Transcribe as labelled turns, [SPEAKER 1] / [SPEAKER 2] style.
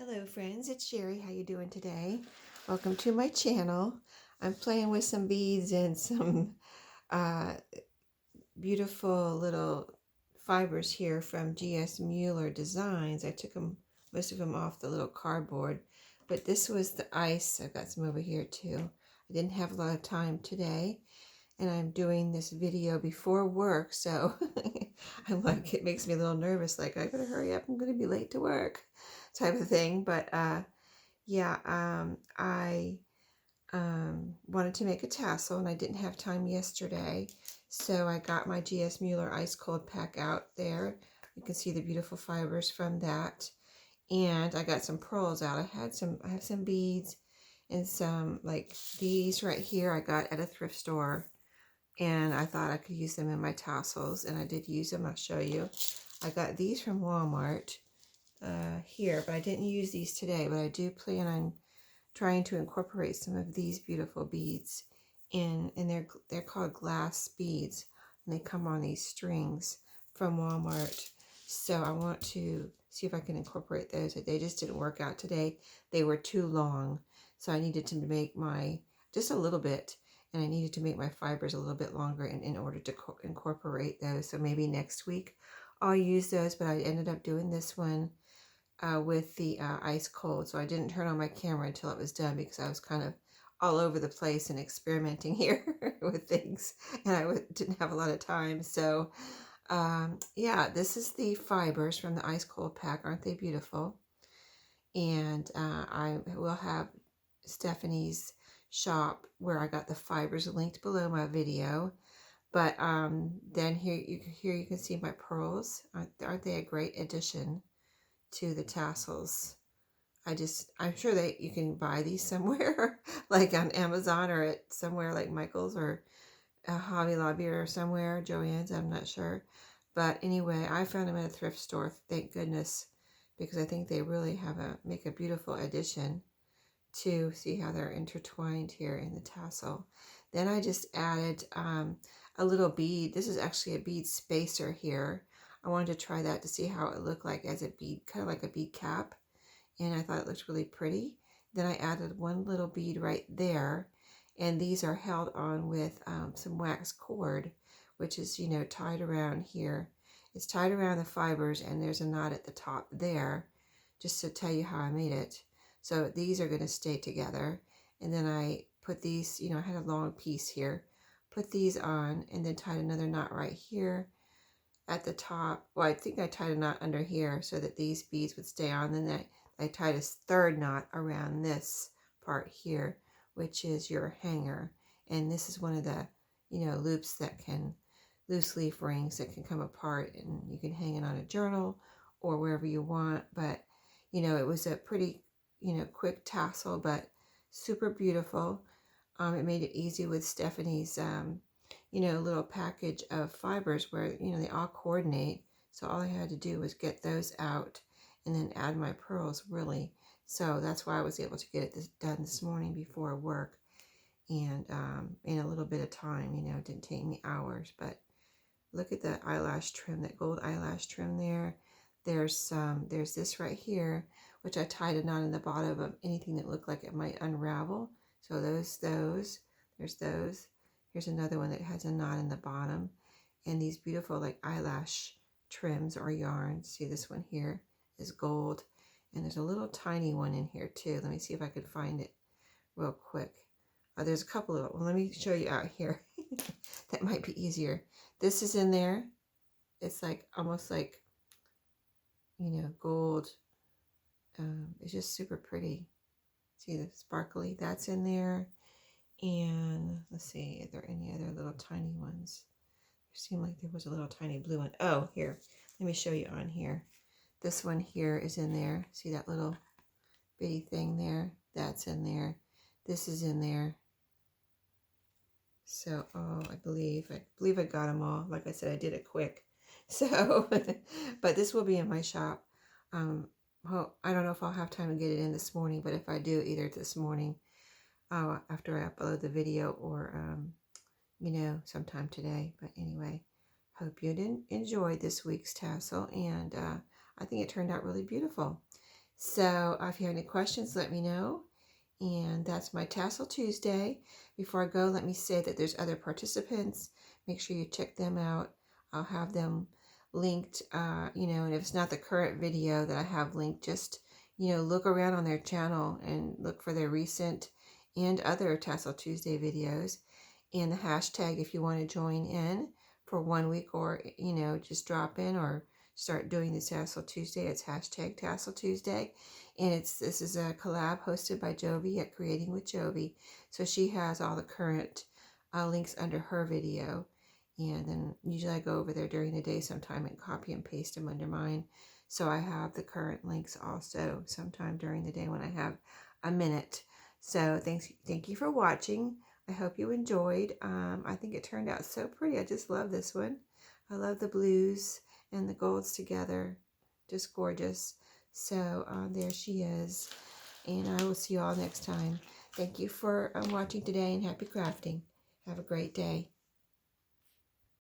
[SPEAKER 1] Hello friends, it's Sherry. How you doing today? Welcome to my channel. I'm playing with some beads and some uh, beautiful little fibers here from Mueller Designs. I took most of them off the little cardboard, but this was the ice. I've got some over here too. I didn't have a lot of time today, and I'm doing this video before work, so I'm like, it makes me a little nervous, like I gotta hurry up, I'm gonna be late to work type of thing. But yeah, I wanted to make a tassel and I didn't have time yesterday, so I got my Mueller ice cold pack out there. You can see the beautiful fibers from that, and I got some pearls out. I have some beads and some, like these right here I got at a thrift store, and I thought I could use them in my tassels, and I did use them. I'll show you. I got these from Walmart here, but I didn't use these today, but I do plan on trying to incorporate some of these beautiful beads in, and they're called glass beads, and they come on these strings from Walmart. So I want to see if I can incorporate those. They just didn't work out today. They were too long, so I needed to make my, just a little bit, and I needed to make my fibers a little bit longer in order to incorporate those. So maybe next week I'll use those, but I ended up doing this one with the ice cold, so I didn't turn on my camera until it was done because I was kind of all over the place and experimenting here with things, and I didn't have a lot of time. So yeah, this is the fibers from the ice cold pack. Aren't they beautiful? And I will have Stephanie's shop where I got the fibers linked below my video. But then here you can see my pearls. Aren't they a great addition to the tassels? I'm sure that you can buy these somewhere, like on Amazon or at somewhere like Michael's or Hobby Lobby or somewhere, Joann's, I'm not sure. But anyway, I found them at a thrift store, thank goodness, because I think they really make a beautiful addition to, see how they're intertwined here in the tassel. Then I just added a little bead. This is actually a bead spacer here. I wanted to try that to see how it looked like as a bead, kind of like a bead cap, and I thought it looked really pretty. Then I added one little bead right there, and these are held on with some wax cord, which is, you know, tied around here. It's tied around the fibers, and there's a knot at the top there, just to tell you how I made it. So these are going to stay together, and then I put these, you know, I had a long piece here, put these on, and then tied another knot right here at the top. Well, I think I tied a knot under here so that these beads would stay on. Then I tied a third knot around this part here, which is your hanger. And this is one of the, you know, loops that can, loose leaf rings that can come apart, and you can hang it on a journal or wherever you want. But, you know, it was a pretty, you know, quick tassel, but super beautiful. It made it easy with Stephanie's, you know, little package of fibers where, you know, they all coordinate. So all I had to do was get those out and then add my pearls, really. So that's why I was able to get it done this morning before work, and in a little bit of time. You know, it didn't take me hours. But look at the eyelash trim, that gold eyelash trim there. There's this right here, which I tied a knot in the bottom of anything that looked like it might unravel. So there's those. Here's another one that has a knot in the bottom, and these beautiful like eyelash trims or yarns. See, this one here is gold, and there's a little tiny one in here too. Let me see if I could find it real quick. There's a couple of, well, let me show you out here. That might be easier. This is in there. It's like almost like, you know, gold. It's just super pretty. See the sparkly? That's in there. And let's see, are there any other little tiny ones? There seemed like there was a little tiny blue one. Oh, here. Let me show you on here. This one here is in there. See that little bitty thing there? That's in there. This is in there. So, oh, I believe I got them all. Like I said, I did it quick. So, but this will be in my shop. Well, I don't know if I'll have time to get it in this morning, but if I do, either this morning after I upload the video, or, you know, sometime today. But anyway, hope you did enjoy this week's tassel, and I think it turned out really beautiful. So if you have any questions, let me know. And that's my Tassel Tuesday. Before I go, let me say that there's other participants. Make sure you check them out. I'll have them linked, and if it's not the current video that I have linked, just, look around on their channel and look for their recent and other Tassel Tuesday videos. And the hashtag if you want to join in for 1 week, or, just drop in or start doing the Tassel Tuesday. It's hashtag Tassel Tuesday. And this is a collab hosted by Jovi at Creating with Jovi. So she has all the current links under her video. And then usually I go over there during the day sometime and copy and paste them under mine. So I have the current links also sometime during the day when I have a minute. So thank you for watching. I hope you enjoyed. I think it turned out so pretty. I just love this one. I love the blues and the golds together. Just gorgeous. So there she is. And I will see you all next time. Thank you for watching today, and happy crafting. Have a great day.